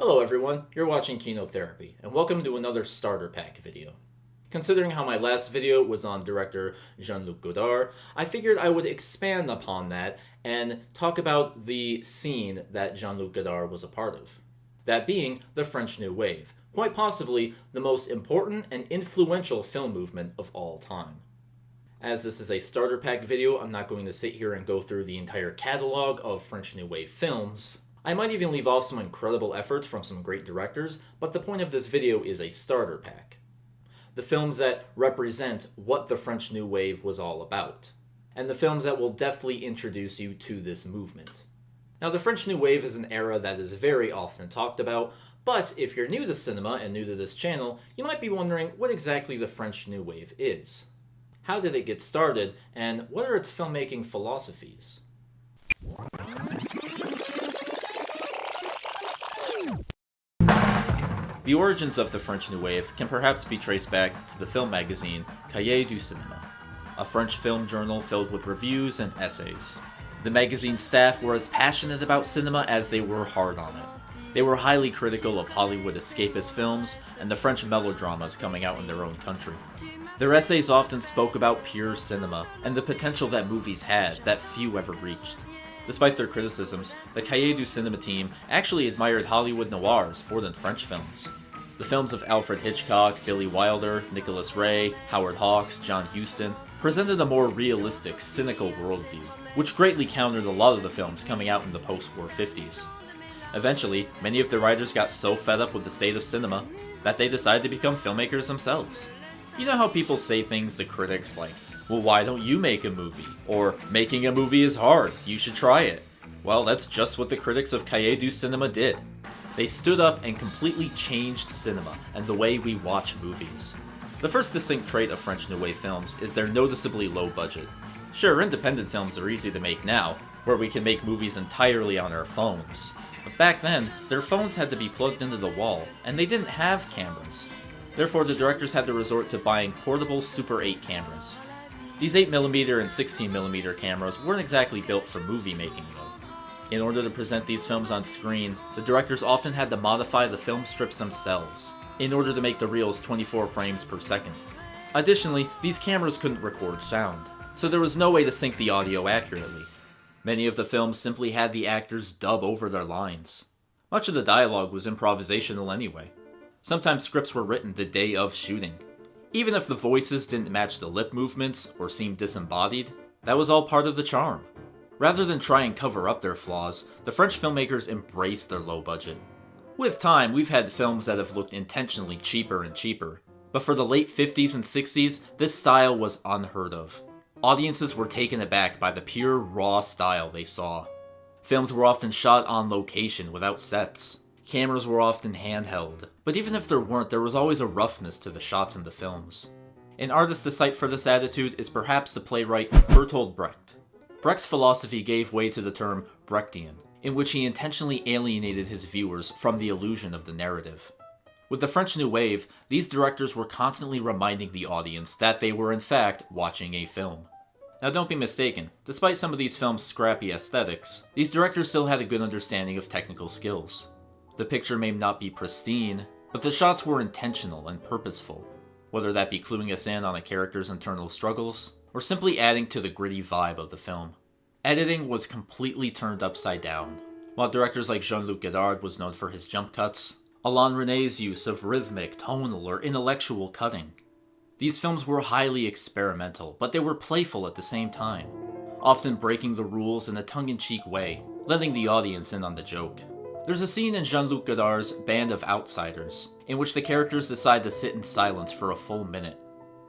Hello everyone, you're watching Therapy, and welcome to another starter pack video. Considering how my last video was on director Jean-Luc Godard, I figured I would expand upon that and talk about the scene that Jean-Luc Godard was a part of. That being the French New Wave, quite possibly the most important and influential film movement of all time. As this is a starter pack video, I'm not going to sit here and go through the entire catalog of French New Wave films. I might even leave off some incredible efforts from some great directors, but the point of this video is a starter pack. The films that represent what the French New Wave was all about, and the films that will deftly introduce you to this movement. Now, the French New Wave is an era that is very often talked about, but if you're new to cinema and new to this channel, you might be wondering what exactly the French New Wave is. How did it get started, and what are its filmmaking philosophies? The origins of the French New Wave can perhaps be traced back to the film magazine Cahiers du Cinéma, a French film journal filled with reviews and essays. The magazine's staff were as passionate about cinema as they were hard on it. They were highly critical of Hollywood escapist films and the French melodramas coming out in their own country. Their essays often spoke about pure cinema and the potential that movies had that few ever reached. Despite their criticisms, the Cahiers du Cinéma team actually admired Hollywood noirs more than French films. The films of Alfred Hitchcock, Billy Wilder, Nicholas Ray, Howard Hawks, John Huston presented a more realistic, cynical worldview, which greatly countered a lot of the films coming out in the post-war 50s. Eventually, many of the writers got so fed up with the state of cinema that they decided to become filmmakers themselves. You know how people say things to critics like, well, why don't you make a movie? Or, making a movie is hard, you should try it. Well, that's just what the critics of Cahiers du Cinéma did. They stood up and completely changed cinema and the way we watch movies. The first distinct trait of French New Wave films is their noticeably low budget. Sure, independent films are easy to make now, where we can make movies entirely on our phones. But back then, their phones had to be plugged into the wall, and they didn't have cameras. Therefore, the directors had to resort to buying portable Super 8 cameras. These 8mm and 16mm cameras weren't exactly built for movie making though. In order to present these films on screen, the directors often had to modify the film strips themselves, in order to make the reels 24 frames per second. Additionally, these cameras couldn't record sound, so there was no way to sync the audio accurately. Many of the films simply had the actors dub over their lines. Much of the dialogue was improvisational anyway. Sometimes scripts were written the day of shooting. Even if the voices didn't match the lip movements or seemed disembodied, that was all part of the charm. Rather than try and cover up their flaws, the French filmmakers embraced their low budget. With time, we've had films that have looked intentionally cheaper and cheaper, but for the late 50s and 60s, this style was unheard of. Audiences were taken aback by the pure, raw style they saw. Films were often shot on location without sets. Cameras were often handheld, but even if there weren't, there was always a roughness to the shots in the films. An artist to cite for this attitude is perhaps the playwright Bertolt Brecht. Brecht's philosophy gave way to the term Brechtian, in which he intentionally alienated his viewers from the illusion of the narrative. With the French New Wave, these directors were constantly reminding the audience that they were in fact watching a film. Now don't be mistaken, despite some of these films' scrappy aesthetics, these directors still had a good understanding of technical skills. The picture may not be pristine, but the shots were intentional and purposeful, whether that be cluing us in on a character's internal struggles, or simply adding to the gritty vibe of the film. Editing was completely turned upside down. While directors like Jean-Luc Godard was known for his jump cuts, Alain René's use of rhythmic, tonal, or intellectual cutting. These films were highly experimental, but they were playful at the same time, often breaking the rules in a tongue-in-cheek way, letting the audience in on the joke. There's a scene in Jean-Luc Godard's Band of Outsiders, in which the characters decide to sit in silence for a full minute.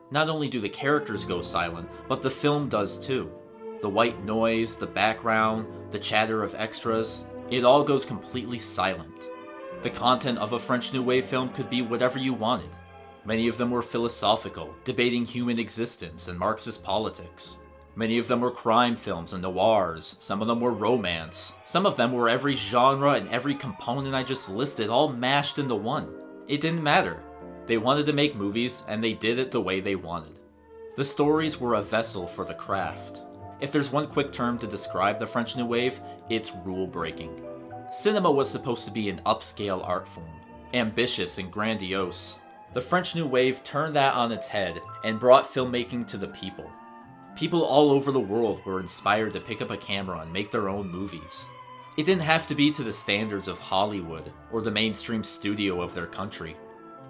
Not only do the characters go silent, but the film does too. The white noise, the background, the chatter of extras, it all goes completely silent. The content of a French New Wave film could be whatever you wanted. Many of them were philosophical, debating human existence and Marxist politics. Many of them were crime films and noirs, some of them were romance, some of them were every genre and every component I just listed all mashed into one. It didn't matter. They wanted to make movies, and they did it the way they wanted. The stories were a vessel for the craft. If there's one quick term to describe the French New Wave, it's rule-breaking. Cinema was supposed to be an upscale art form, ambitious and grandiose. The French New Wave turned that on its head and brought filmmaking to the people. People all over the world were inspired to pick up a camera and make their own movies. It didn't have to be to the standards of Hollywood or the mainstream studio of their country.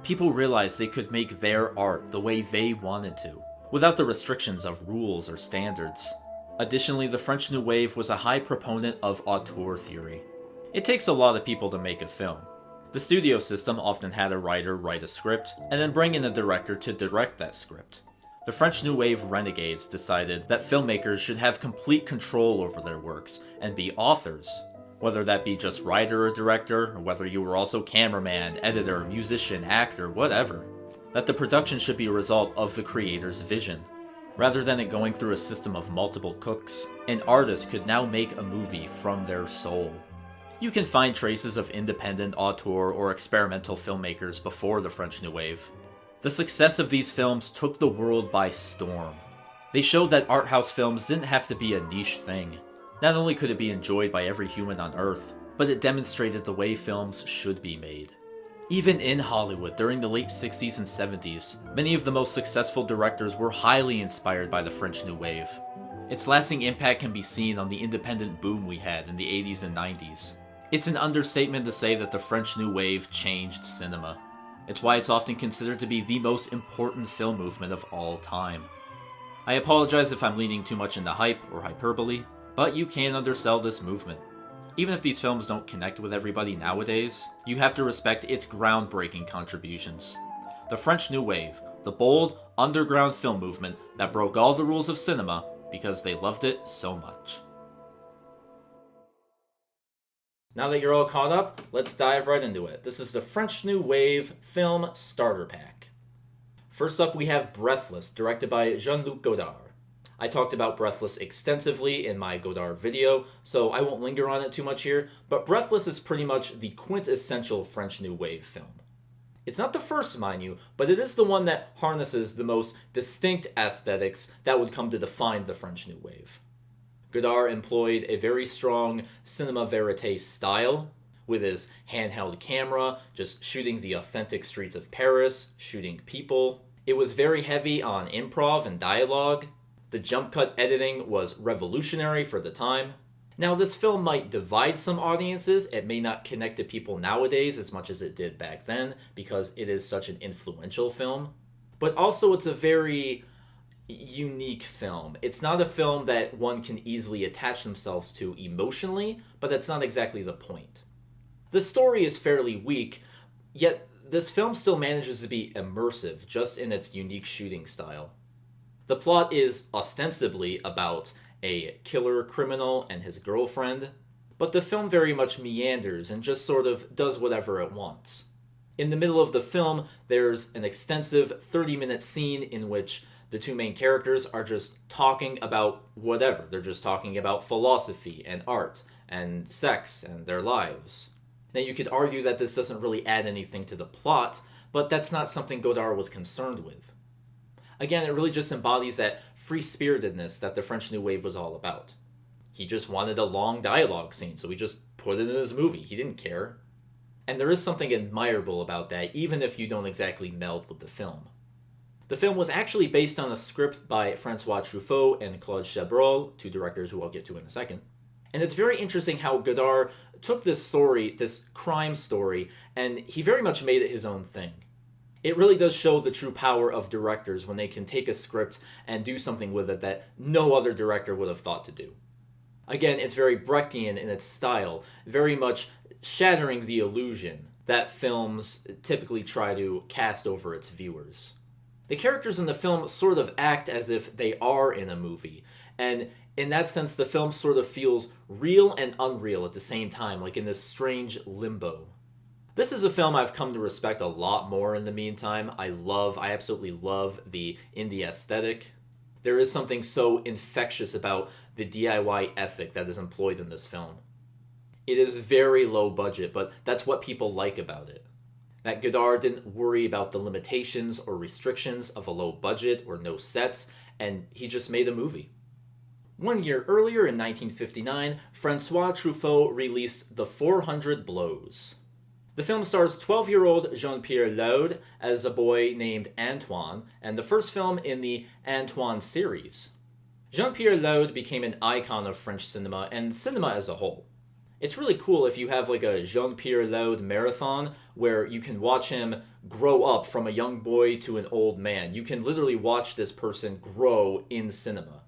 People realized they could make their art the way they wanted to, without the restrictions of rules or standards. Additionally, the French New Wave was a high proponent of auteur theory. It takes a lot of people to make a film. The studio system often had a writer write a script, and then bring in a director to direct that script. The French New Wave renegades decided that filmmakers should have complete control over their works and be authors, whether that be just writer or director, or whether you were also cameraman, editor, musician, actor, whatever. That the production should be a result of the creator's vision. Rather than it going through a system of multiple cooks, an artist could now make a movie from their soul. You can find traces of independent auteur or experimental filmmakers before the French New Wave. The success of these films took the world by storm. They showed that art house films didn't have to be a niche thing. Not only could it be enjoyed by every human on Earth, but it demonstrated the way films should be made. Even in Hollywood during the late 60s and 70s, many of the most successful directors were highly inspired by the French New Wave. Its lasting impact can be seen on the independent boom we had in the 80s and 90s. It's an understatement to say that the French New Wave changed cinema. It's why it's often considered to be the most important film movement of all time. I apologize if I'm leaning too much into hype or hyperbole, but you can't undersell this movement. Even if these films don't connect with everybody nowadays, you have to respect its groundbreaking contributions. The French New Wave, the bold, underground film movement that broke all the rules of cinema because they loved it so much. Now that you're all caught up, let's dive right into it. This is the French New Wave Film Starter Pack. First up, we have Breathless, directed by Jean-Luc Godard. I talked about Breathless extensively in my Godard video, so I won't linger on it too much here, but Breathless is pretty much the quintessential French New Wave film. It's not the first, mind you, but it is the one that harnesses the most distinct aesthetics that would come to define the French New Wave. Godard employed a very strong cinema verite style, with his handheld camera, just shooting the authentic streets of Paris, shooting people. It was very heavy on improv and dialogue. The jump cut editing was revolutionary for the time. Now, this film might divide some audiences. It may not connect to people nowadays as much as it did back then, because it is such an influential film. But also, it's a very unique film. It's not a film that one can easily attach themselves to emotionally, but that's not exactly the point. The story is fairly weak, yet this film still manages to be immersive, just in its unique shooting style. The plot is ostensibly about a killer criminal and his girlfriend, but the film very much meanders and just sort of does whatever it wants. In the middle of the film, there's an extensive 30-minute scene in which the two main characters are just talking about whatever. They're just talking about philosophy and art and sex and their lives. Now, you could argue that this doesn't really add anything to the plot, but that's not something Godard was concerned with. Again, it really just embodies that free-spiritedness that the French New Wave was all about. He just wanted a long dialogue scene, so he just put it in his movie. He didn't care. And there is something admirable about that, even if you don't exactly meld with the film. The film was actually based on a script by François Truffaut and Claude Chabrol, two directors who I'll get to in a second. And it's very interesting how Godard took this story, this crime story, and he very much made it his own thing. It really does show the true power of directors when they can take a script and do something with it that no other director would have thought to do. Again, it's very Brechtian in its style, very much shattering the illusion that films typically try to cast over its viewers. The characters in the film sort of act as if they are in a movie, and in that sense the film sort of feels real and unreal at the same time, like in this strange limbo. This is a film I've come to respect a lot more in the meantime. I absolutely love the indie aesthetic. There is something so infectious about the DIY ethic that is employed in this film. It is very low budget, but that's what people like about it. That Godard didn't worry about the limitations or restrictions of a low budget or no sets, and he just made a movie. 1 year earlier, in 1959, François Truffaut released The 400 Blows. The film stars 12-year-old Jean-Pierre Laude as a boy named Antoine, and the first film in the Antoine series. Jean-Pierre Laude became an icon of French cinema, and cinema as a whole. It's really cool if you have like a Jean-Pierre Laude marathon where you can watch him grow up from a young boy to an old man. You can literally watch this person grow in cinema.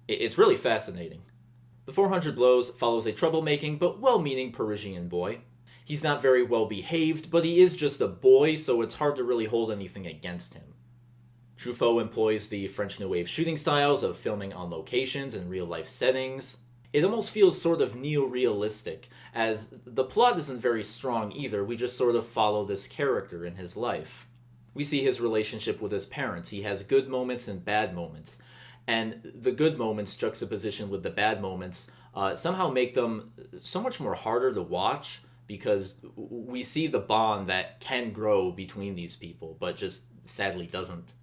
It's really fascinating. The 400 Blows follows a troublemaking but well-meaning Parisian boy. He's not very well behaved, but he is just a boy, so it's hard to really hold anything against him. Truffaut employs the French New Wave shooting styles of filming on locations and real-life settings. It almost feels sort of neo-realistic, as the plot isn't very strong either. We just sort of follow this character in his life. We see his relationship with his parents. He has good moments and bad moments. And the good moments, juxtaposition with the bad moments, somehow make them so much more harder to watch, because we see the bond that can grow between these people, but just sadly doesn't.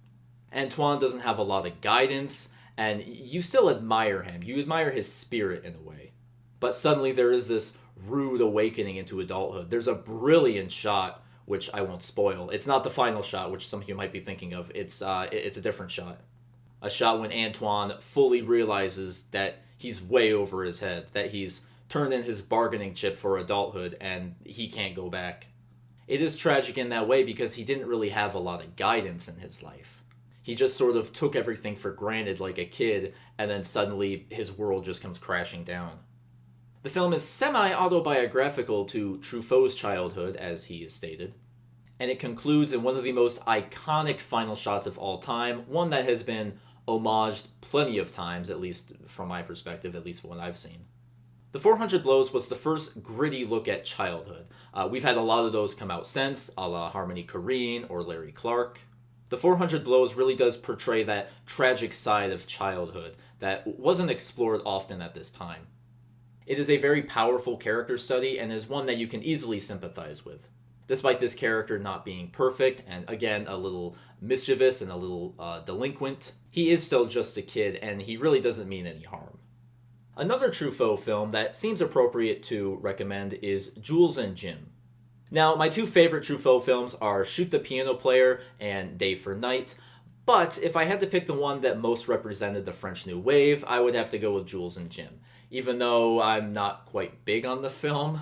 Antoine doesn't have a lot of guidance, and you still admire him. You admire his spirit in a way. But suddenly there is this rude awakening into adulthood. There's a brilliant shot, which I won't spoil. It's not the final shot, which some of you might be thinking of. It's a different shot. A shot when Antoine fully realizes that he's way over his head, that he's turned in his bargaining chip for adulthood, and he can't go back. It is tragic in that way because he didn't really have a lot of guidance in his life. He just sort of took everything for granted like a kid, and then suddenly his world just comes crashing down. The film is semi-autobiographical to Truffaut's childhood, as he is stated, and it concludes in one of the most iconic final shots of all time, one that has been homaged plenty of times, at least from my perspective, at least from what I've seen. The 400 Blows was the first gritty look at childhood. We've had a lot of those come out since, a la Harmony Korine or Larry Clark. The 400 Blows really does portray that tragic side of childhood that wasn't explored often at this time. It is a very powerful character study and is one that you can easily sympathize with. Despite this character not being perfect, and again a little mischievous and a little delinquent, he is still just a kid and he really doesn't mean any harm. Another Truffaut film that seems appropriate to recommend is Jules and Jim. Now, my two favorite Truffaut films are Shoot the Piano Player and Day for Night, but if I had to pick the one that most represented the French New Wave, I would have to go with Jules and Jim, even though I'm not quite big on the film.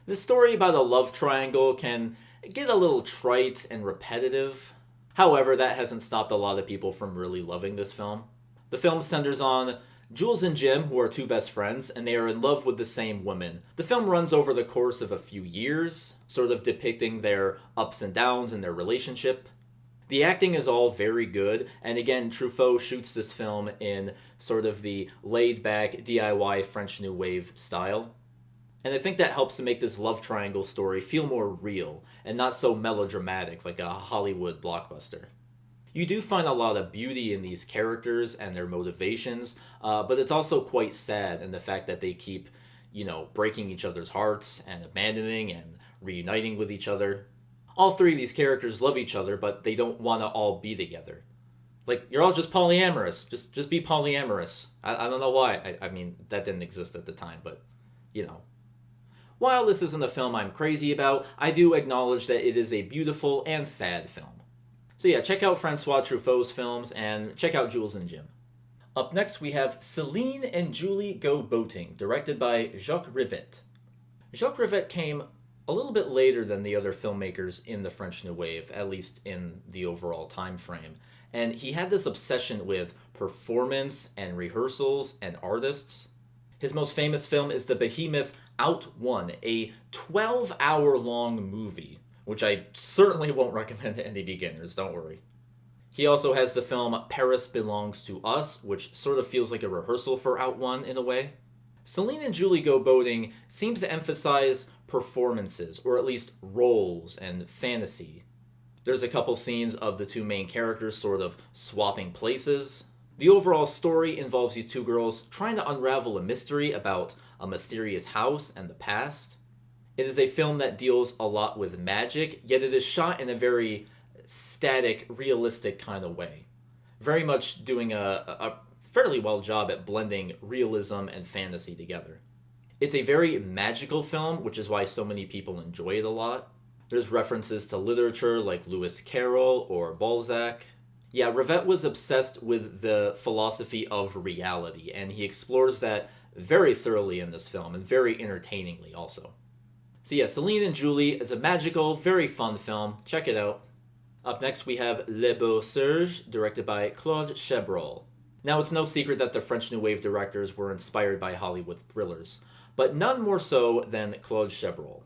The story about a love triangle can get a little trite and repetitive. However, that hasn't stopped a lot of people from really loving this film. The film centers on Jules and Jim, who are two best friends, and they are in love with the same woman. The film runs over the course of a few years, sort of depicting their ups and downs in their relationship. The acting is all very good, and again, Truffaut shoots this film in sort of the laid-back DIY French New Wave style. And I think that helps to make this love triangle story feel more real, and not so melodramatic like a Hollywood blockbuster. You do find a lot of beauty in these characters and their motivations, but it's also quite sad in the fact that they keep, breaking each other's hearts and abandoning and reuniting with each other. All three of these characters love each other, but they don't want to all be together. Like, you're all just polyamorous. Just be polyamorous. I don't know why. I mean, that didn't exist at the time, but, While this isn't a film I'm crazy about, I do acknowledge that it is a beautiful and sad film. So yeah, check out François Truffaut's films, and check out Jules and Jim. Up next, we have Celine and Julie Go Boating, directed by Jacques Rivette. Jacques Rivette came a little bit later than the other filmmakers in the French New Wave, at least in the overall time frame. And he had this obsession with performance and rehearsals and artists. His most famous film is the behemoth Out One, a 12-hour-long movie, which I certainly won't recommend to any beginners, don't worry. He also has the film Paris Belongs to Us, which sort of feels like a rehearsal for Out One in a way. Celine and Julie Go Boating seems to emphasize performances, or at least roles and fantasy. There's a couple scenes of the two main characters sort of swapping places. The overall story involves these two girls trying to unravel a mystery about a mysterious house and the past. It is a film that deals a lot with magic, yet it is shot in a very static, realistic kind of way. Very much doing a fairly well job at blending realism and fantasy together. It's a very magical film, which is why so many people enjoy it a lot. There's references to literature like Lewis Carroll or Balzac. Yeah, Rivette was obsessed with the philosophy of reality, and he explores that very thoroughly in this film, and very entertainingly also. So yeah, Celine and Julie is a magical, very fun film. Check it out. Up next we have Les Beaux Serges, directed by Claude Chabrol. Now it's no secret that the French New Wave directors were inspired by Hollywood thrillers, but none more so than Claude Chabrol.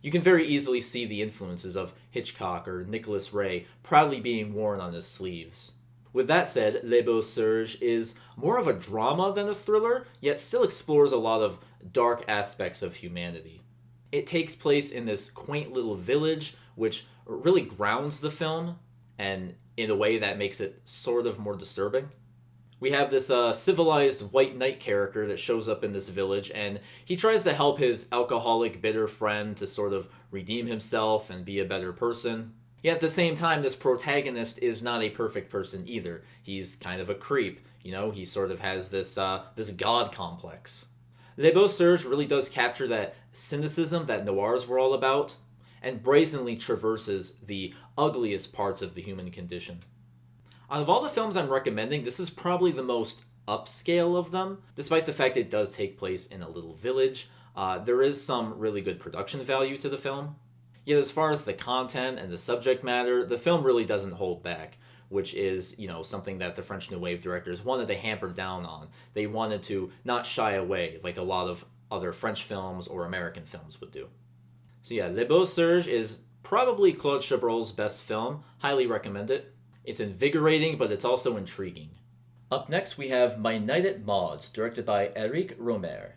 You can very easily see the influences of Hitchcock or Nicholas Ray proudly being worn on his sleeves. With that said, Les Beaux Serges is more of a drama than a thriller, yet still explores a lot of dark aspects of humanity. It takes place in this quaint little village, which really grounds the film, and in a way that makes it sort of more disturbing. We have this civilized white knight character that shows up in this village, and he tries to help his alcoholic, bitter friend to sort of redeem himself and be a better person. Yet at the same time, this protagonist is not a perfect person either. He's kind of a creep. He sort of has this god complex. Les Beaux Serges really does capture that cynicism that noirs were all about, and brazenly traverses the ugliest parts of the human condition. Out of all the films I'm recommending, this is probably the most upscale of them, despite the fact it does take place in a little village. There is some really good production value to the film. Yet as far as the content and the subject matter, the film really doesn't hold back, which is, something that the French New Wave directors wanted to hamper down on. They wanted to not shy away like a lot of other French films or American films would do. So yeah, Les Beaux Serges is probably Claude Chabrol's best film. Highly recommend it. It's invigorating, but it's also intriguing. Up next, we have My Night at Maud's, directed by Éric Rohmer.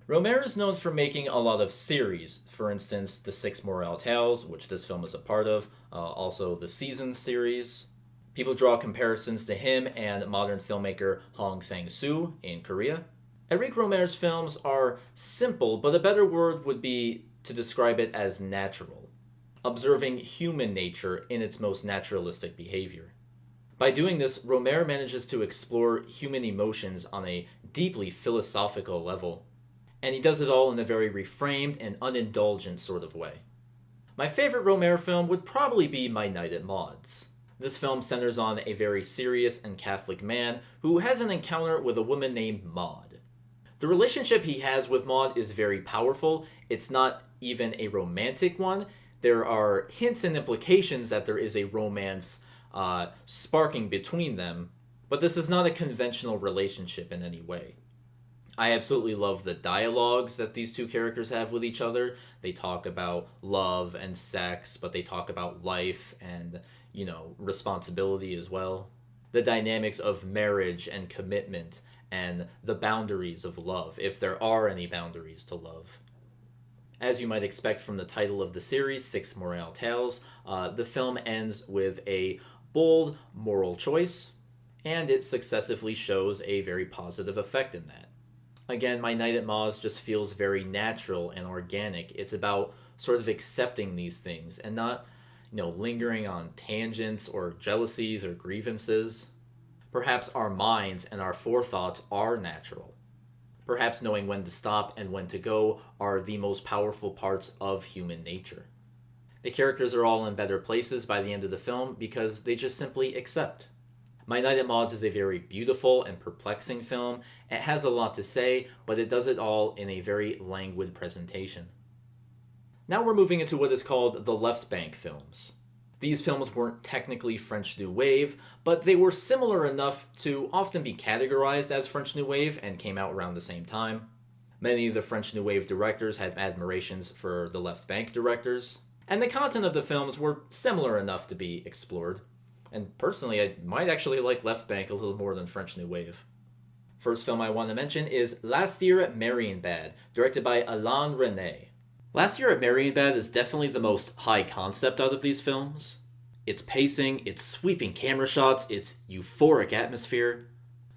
Rohmer is known for making a lot of series, for instance, The Six Morale Tales, which this film is a part of, also the Seasons series. People draw comparisons to him and modern filmmaker Hong Sang-soo in Korea. Éric Rohmer's films are simple, but a better word would be to describe it as natural, observing human nature in its most naturalistic behavior. By doing this, Rohmer manages to explore human emotions on a deeply philosophical level, and he does it all in a very reframed and unindulgent sort of way. My favorite Rohmer film would probably be My Night at Maud's. This film centers on a very serious and Catholic man who has an encounter with a woman named Maud. The relationship he has with Maud is very powerful. It's not even a romantic one. There are hints and implications that there is a romance sparking between them, but this is not a conventional relationship in any way. I absolutely love the dialogues that these two characters have with each other. They talk about love and sex, but they talk about life and, responsibility as well. The dynamics of marriage and commitment and the boundaries of love, if there are any boundaries to love. As you might expect from the title of the series, Six Morale Tales, the film ends with a bold moral choice, and it successively shows a very positive effect in that. Again, My Night at Maud's just feels very natural and organic. It's about sort of accepting these things and not, lingering on tangents or jealousies or grievances. Perhaps our minds and our forethoughts are natural. Perhaps knowing when to stop and when to go are the most powerful parts of human nature. The characters are all in better places by the end of the film because they just simply accept. My Night at Maud's is a very beautiful and perplexing film. It has a lot to say, but it does it all in a very languid presentation. Now we're moving into what is called the Left Bank films. These films weren't technically French New Wave, but they were similar enough to often be categorized as French New Wave and came out around the same time. Many of the French New Wave directors had admirations for the Left Bank directors, and the content of the films were similar enough to be explored. And personally, I might actually like Left Bank a little more than French New Wave. First film I want to mention is Last Year at Marienbad, directed by Alain Resnais. Last Year at Marienbad is definitely the most high concept out of these films. Its pacing, its sweeping camera shots, its euphoric atmosphere.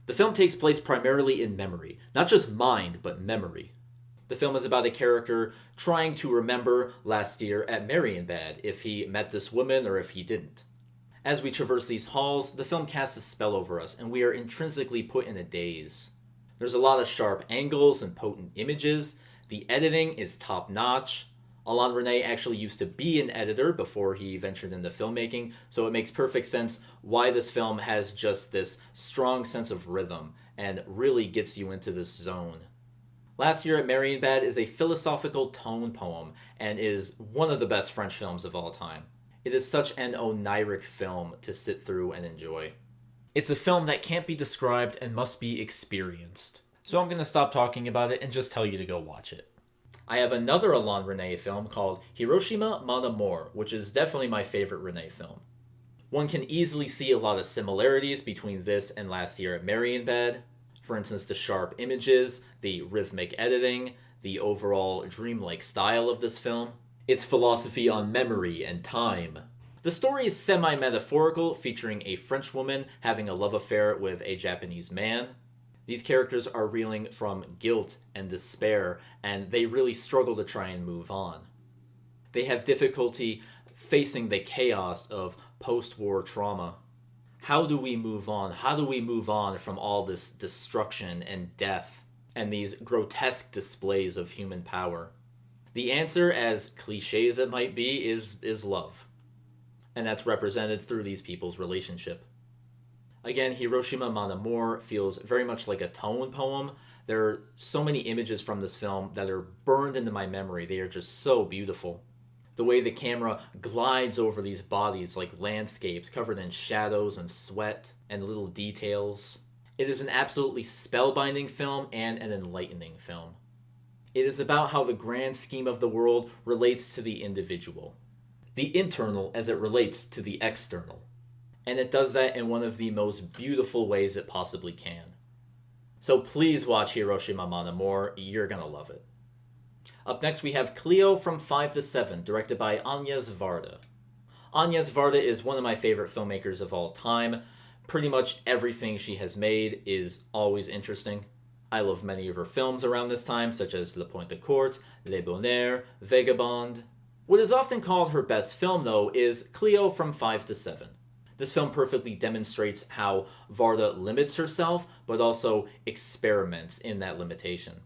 The film takes place primarily in memory, not just mind, but memory. The film is about a character trying to remember last year at Marienbad, if he met this woman or if he didn't. As we traverse these halls, the film casts a spell over us, and we are intrinsically put in a daze. There's a lot of sharp angles and potent images, the editing is top-notch. Alain Resnais actually used to be an editor before he ventured into filmmaking, so it makes perfect sense why this film has just this strong sense of rhythm and really gets you into this zone. Last Year at Marienbad is a philosophical tone poem and is one of the best French films of all time. It is such an oniric film to sit through and enjoy. It's a film that can't be described and must be experienced. So I'm going to stop talking about it and just tell you to go watch it. I have another Alain Resnais film called Hiroshima Mon Amour, which is definitely my favorite Resnais film. One can easily see a lot of similarities between this and Last Year at Marienbad. For instance, the sharp images, the rhythmic editing, the overall dreamlike style of this film. Its philosophy on memory and time. The story is semi-metaphorical, featuring a French woman having a love affair with a Japanese man. These characters are reeling from guilt and despair, and they really struggle to try and move on. They have difficulty facing the chaos of post-war trauma. How do we move on? How do we move on from all this destruction and death and these grotesque displays of human power? The answer, as cliché as it might be, is love. And that's represented through these people's relationship. Again, Hiroshima Mon Amour feels very much like a tone poem. There are so many images from this film that are burned into my memory. They are just so beautiful. The way the camera glides over these bodies like landscapes covered in shadows and sweat and little details. It is an absolutely spellbinding film and an enlightening film. It is about how the grand scheme of the world relates to the individual. The internal as it relates to the external. And it does that in one of the most beautiful ways it possibly can. So please watch Hiroshima Mon Amour, you're gonna love it. Up next we have Cléo from 5 to 7, directed by Agnes Varda. Agnes Varda is one of my favorite filmmakers of all time. Pretty much everything she has made is always interesting. I love many of her films around this time, such as Le Point de Court, Le Bonheur, Vagabond. What is often called her best film, though, is Cléo from 5 to 7. This film perfectly demonstrates how Varda limits herself, but also experiments in that limitation.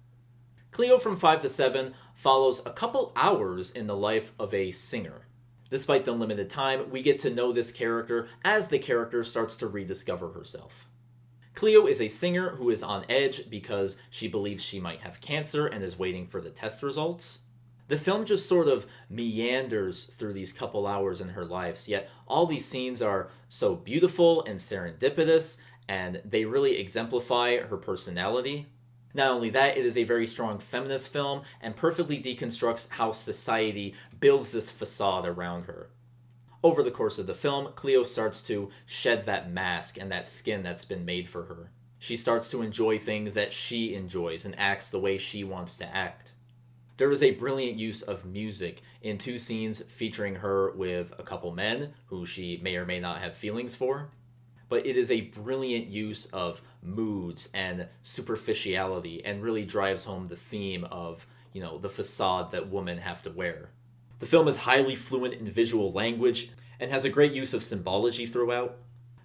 Cléo from 5 to 7 follows a couple hours in the life of a singer. Despite the limited time, we get to know this character as the character starts to rediscover herself. Cléo is a singer who is on edge because she believes she might have cancer and is waiting for the test results. The film just sort of meanders through these couple hours in her life, yet all these scenes are so beautiful and serendipitous, and they really exemplify her personality. Not only that, it is a very strong feminist film and perfectly deconstructs how society builds this facade around her. Over the course of the film, Cléo starts to shed that mask and that skin that's been made for her. She starts to enjoy things that she enjoys and acts the way she wants to act. There is a brilliant use of music in two scenes featuring her with a couple men who she may or may not have feelings for. But it is a brilliant use of moods and superficiality and really drives home the theme of, the facade that women have to wear. The film is highly fluent in visual language and has a great use of symbology throughout.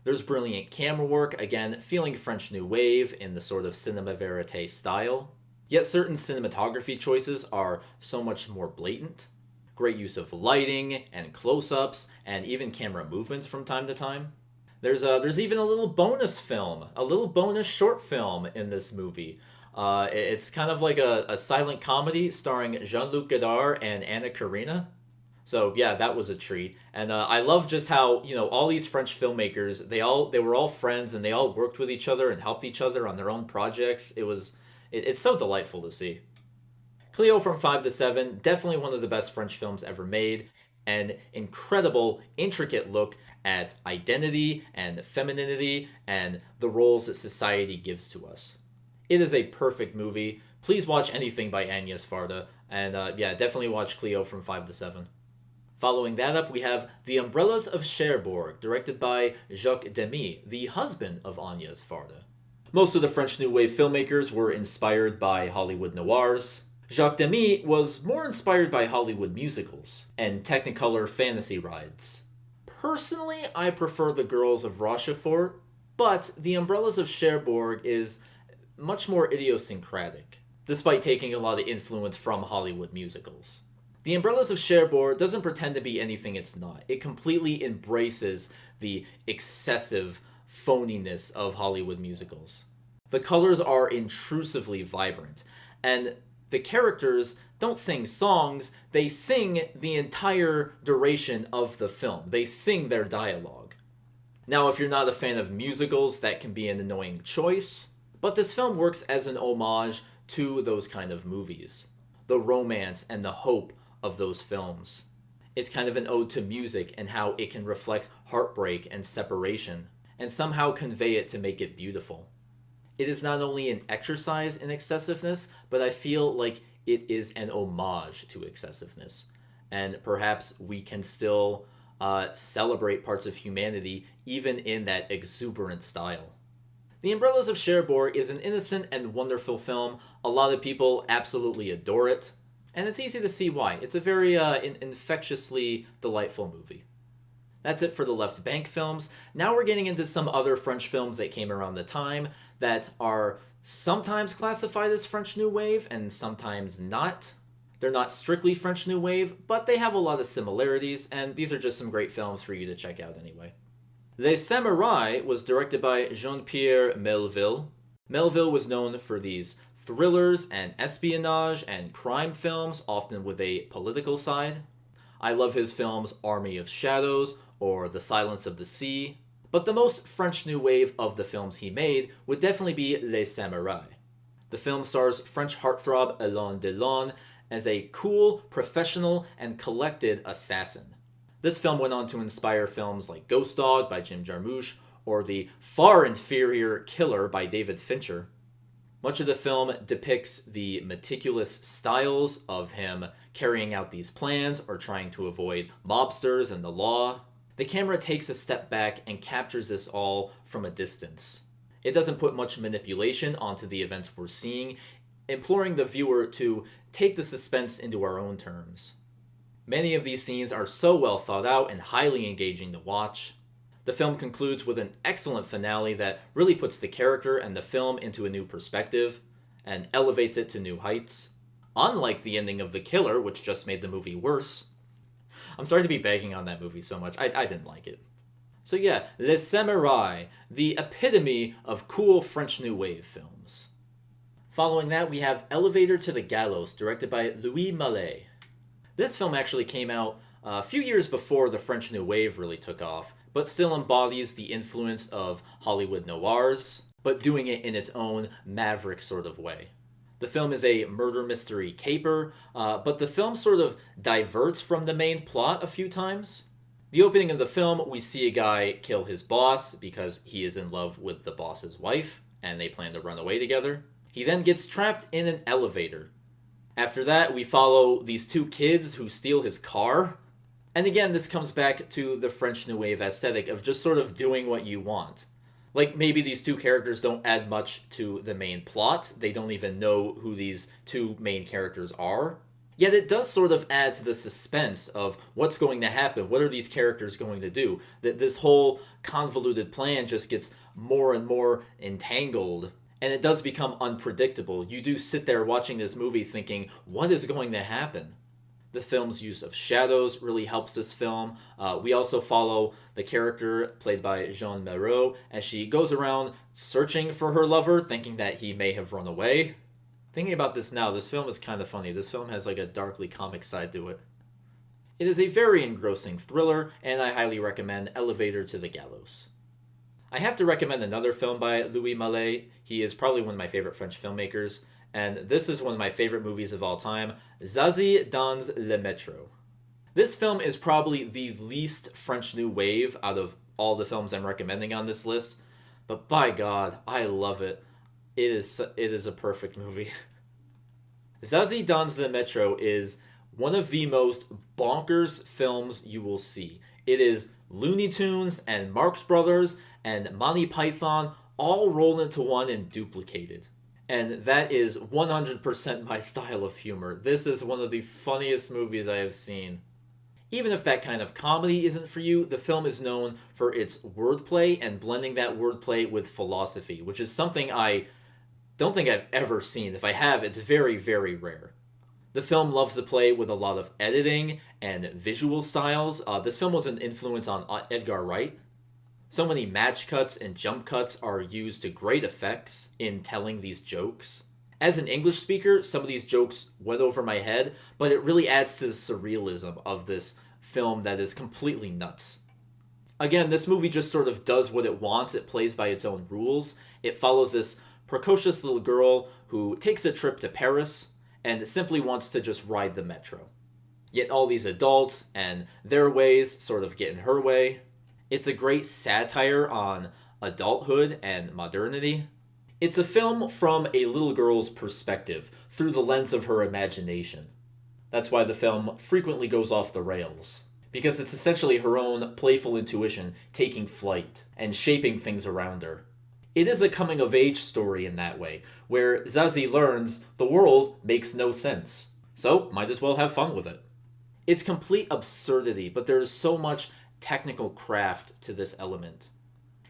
There's brilliant camera work, again, feeling French New Wave in the sort of cinema verite style. Yet certain cinematography choices are so much more blatant. Great use of lighting and close-ups and even camera movements from time to time. There's even a little bonus film, a little bonus short film in this movie. It's kind of like a silent comedy starring Jean-Luc Godard and Anna Karina. So yeah, that was a treat. And I love just how, all these French filmmakers, they were all friends and they all worked with each other and helped each other on their own projects. It's so delightful to see. Cléo from 5 to 7, definitely one of the best French films ever made. An incredible, intricate look at identity and femininity and the roles that society gives to us. It is a perfect movie. Please watch anything by Agnes Varda, and definitely watch Cléo from 5 to 7. Following that up, we have The Umbrellas of Cherbourg, directed by Jacques Demy, the husband of Agnes Varda. Most of the French New Wave filmmakers were inspired by Hollywood noirs. Jacques Demy was more inspired by Hollywood musicals and Technicolor fantasy rides. Personally, I prefer The Girls of Rochefort, but The Umbrellas of Cherbourg is much more idiosyncratic, despite taking a lot of influence from Hollywood musicals. The Umbrellas of Cherbourg doesn't pretend to be anything it's not. It completely embraces the excessive phoniness of Hollywood musicals. The colors are intrusively vibrant, and the characters don't sing songs, they sing the entire duration of the film. They sing their dialogue. Now, if you're not a fan of musicals, that can be an annoying choice, but this film works as an homage to those kind of movies. The romance and the hope of those films. It's kind of an ode to music and how it can reflect heartbreak and separation, and somehow convey it to make it beautiful. It is not only an exercise in excessiveness, but I feel like it is an homage to excessiveness. And perhaps we can still celebrate parts of humanity even in that exuberant style. The Umbrellas of Cherbourg is an innocent and wonderful film. A lot of people absolutely adore it. And it's easy to see why. It's a very infectiously delightful movie. That's it for the Left Bank films. Now we're getting into some other French films that came around the time that are sometimes classified as French New Wave and sometimes not. They're not strictly French New Wave, but they have a lot of similarities, and these are just some great films for you to check out anyway. Les Samouraï was directed by Jean-Pierre Melville. Melville was known for these thrillers and espionage and crime films, often with a political side. I love his films Army of Shadows or The Silence of the Sea, but the most French New Wave of the films he made would definitely be Les Samouraï. The film stars French heartthrob Alain Delon as a cool, professional, and collected assassin. This film went on to inspire films like Ghost Dog by Jim Jarmusch or the far inferior Killer by David Fincher. Much of the film depicts the meticulous styles of him carrying out these plans or trying to avoid mobsters and the law. The camera takes a step back and captures this all from a distance. It doesn't put much manipulation onto the events we're seeing, imploring the viewer to take the suspense into our own terms. Many of these scenes are so well thought out and highly engaging to watch. The film concludes with an excellent finale that really puts the character and the film into a new perspective and elevates it to new heights. Unlike the ending of The Killer, which just made the movie worse. I'm sorry to be bagging on that movie so much. I didn't like it. So yeah, Les Samouraï, the epitome of cool French New Wave films. Following that, we have Elevator to the Gallows, directed by Louis Malle. This film actually came out a few years before the French New Wave really took off, but still embodies the influence of Hollywood noirs, but doing it in its own maverick sort of way. The film is a murder mystery caper, but the film sort of diverts from the main plot a few times. The opening of the film, we see a guy kill his boss because he is in love with the boss's wife, and they plan to run away together. He then gets trapped in an elevator. After that, we follow these two kids who steal his car. And again, this comes back to the French New Wave aesthetic of just sort of doing what you want. Like, maybe these two characters don't add much to the main plot. They don't even know who these two main characters are. Yet it does sort of add to the suspense of what's going to happen. What are these characters going to do? That this whole convoluted plan just gets more and more entangled. And it does become unpredictable. You do sit there watching this movie thinking, what is going to happen? The film's use of shadows really helps this film. We also follow the character played by Jeanne Moreau as she goes around searching for her lover, thinking that he may have run away. Thinking about this now, this film is kind of funny. This film has like a darkly comic side to it. It is a very engrossing thriller, and I highly recommend Elevator to the Gallows. I have to recommend another film by Louis Malle. He is probably one of my favorite French filmmakers, and this is one of my favorite movies of all time, Zazie dans le Métro. This film is probably the least French New Wave out of all the films I'm recommending on this list, but by God, I love it. It is a perfect movie. Zazie dans le Métro is one of the most bonkers films you will see. It is Looney Tunes and Marx Brothers and Monty Python all rolled into one and duplicated. And that is 100% my style of humor. This is one of the funniest movies I have seen. Even if that kind of comedy isn't for you, the film is known for its wordplay and blending that wordplay with philosophy, which is something I don't think I've ever seen. If I have, it's very, very rare. The film loves to play with a lot of editing and visual styles. This film was an influence on Edgar Wright. So many match cuts and jump cuts are used to great effects in telling these jokes. As an English speaker, some of these jokes went over my head, but it really adds to the surrealism of this film that is completely nuts. Again, this movie just sort of does what it wants. It plays by its own rules. It follows this precocious little girl who takes a trip to Paris and simply wants to just ride the metro. Yet all these adults and their ways sort of get in her way. It's a great satire on adulthood and modernity. It's a film from a little girl's perspective, through the lens of her imagination. That's why the film frequently goes off the rails, because it's essentially her own playful intuition taking flight and shaping things around her. It is a coming-of-age story in that way, where Zazie learns the world makes no sense, so might as well have fun with it. It's complete absurdity, but there is so much technical craft to this element.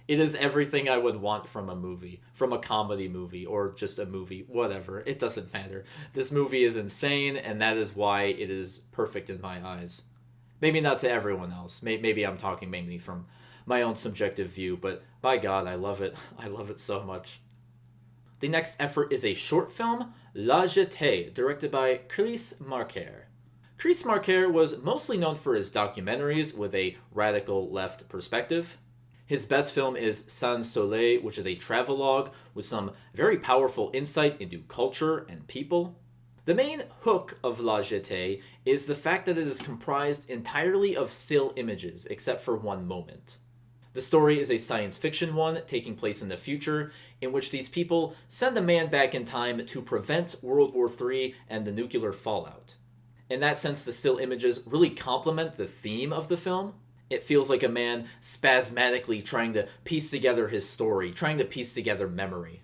It is everything I would want from a movie, from a comedy movie, or just a movie, whatever. It doesn't matter. This movie is insane, and that is why it is perfect in my eyes. Maybe not to everyone else. Maybe I'm talking mainly from my own subjective view, but by God, I love it. I love it so much. The next effort is a short film, La Jetée, directed by Chris Marker. Chris Marker was mostly known for his documentaries with a radical left perspective. His best film is Sans Soleil, which is a travelogue with some very powerful insight into culture and people. The main hook of La Jetée is the fact that it is comprised entirely of still images, except for one moment. The story is a science fiction one taking place in the future, in which these people send a man back in time to prevent World War III and the nuclear fallout. In that sense, the still images really complement the theme of the film. It feels like a man spasmodically trying to piece together his story, trying to piece together memory.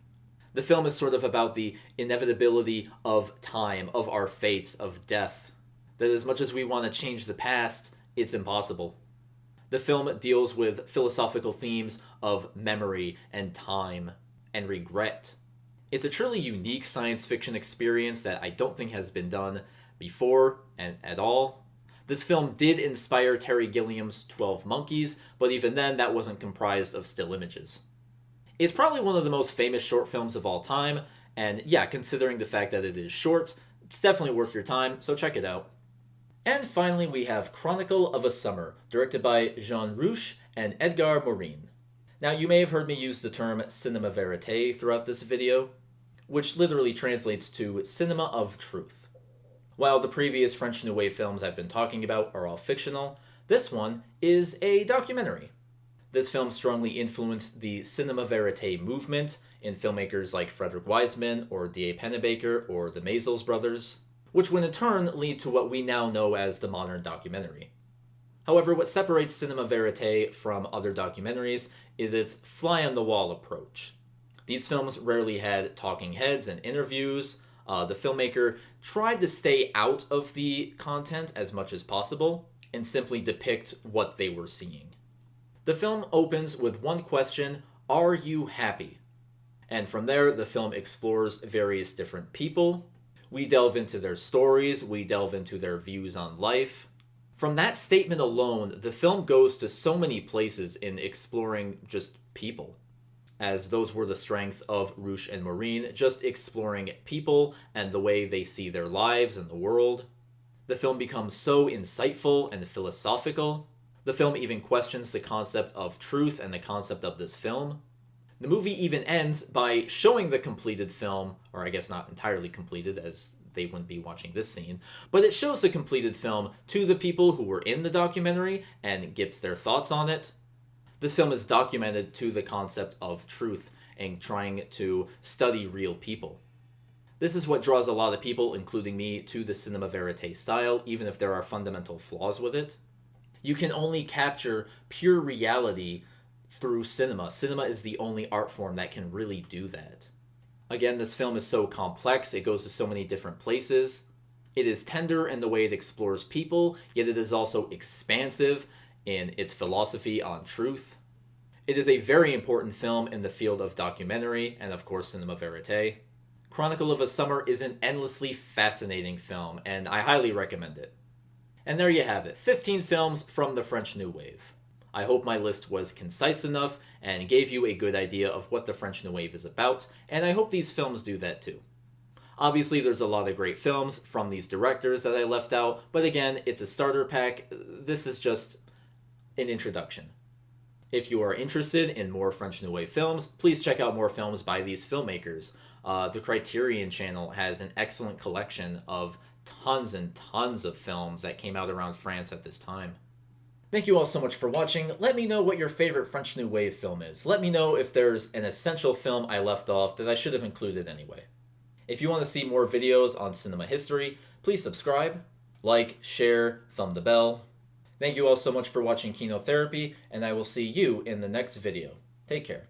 The film is sort of about the inevitability of time, of our fates, of death. That as much as we want to change the past, it's impossible. The film deals with philosophical themes of memory and time and regret. It's a truly unique science fiction experience that I don't think has been done before and at all. This film did inspire Terry Gilliam's 12 Monkeys, but even then that wasn't comprised of still images. It's probably one of the most famous short films of all time, and yeah, considering the fact that it is short, it's definitely worth your time, so check it out. And finally we have Chronicle of a Summer, directed by Jean-Luc and Edgar Morin. Now you may have heard me use the term cinema verite throughout this video, which literally translates to cinema of truth. While the previous French New Wave films I've been talking about are all fictional, this one is a documentary. This film strongly influenced the cinema verite movement in filmmakers like Frederick Wiseman or D.A. Pennebaker or the Maysles brothers, which would in turn lead to what we now know as the modern documentary. However, what separates cinema verite from other documentaries is its fly-on-the-wall approach. These films rarely had talking heads and interviews. The filmmaker tried to stay out of the content as much as possible and simply depict what they were seeing. The film opens with one question: are you happy? And from there, the film explores various different people. We delve into their stories, we delve into their views on life. From that statement alone, the film goes to so many places in exploring just people, as those were the strengths of Rouche and Morin, just exploring people and the way they see their lives and the world. The film becomes so insightful and philosophical. The film even questions the concept of truth and the concept of this film. The movie even ends by showing the completed film, or I guess not entirely completed as they wouldn't be watching this scene, but it shows the completed film to the people who were in the documentary and gives their thoughts on it. This film is documented to the concept of truth and trying to study real people. This is what draws a lot of people, including me, to the cinema verite style, even if there are fundamental flaws with it. You can only capture pure reality through cinema. Cinema is the only art form that can really do that. Again, this film is so complex, it goes to so many different places. It is tender in the way it explores people, yet it is also expansive in its philosophy on truth. It is a very important film in the field of documentary and, of course, cinema verite. Chronicle of a Summer is an endlessly fascinating film, and I highly recommend it. And there you have it, 15 films from the French New Wave. I hope my list was concise enough and gave you a good idea of what the French New Wave is about, and I hope these films do that too. Obviously, there's a lot of great films from these directors that I left out, but again, it's a starter pack. This is just an introduction. If you are interested in more French New Wave films, please check out more films by these filmmakers. The Criterion Channel has an excellent collection of tons and tons of films that came out around France at this time. Thank you all so much for watching. Let me know what your favorite French New Wave film is. Let me know if there's an essential film I left off that I should have included anyway. If you want to see more videos on cinema history, please subscribe, like, share, thumb the bell. Thank you all so much for watching Kinotherapy, and I will see you in the next video. Take care.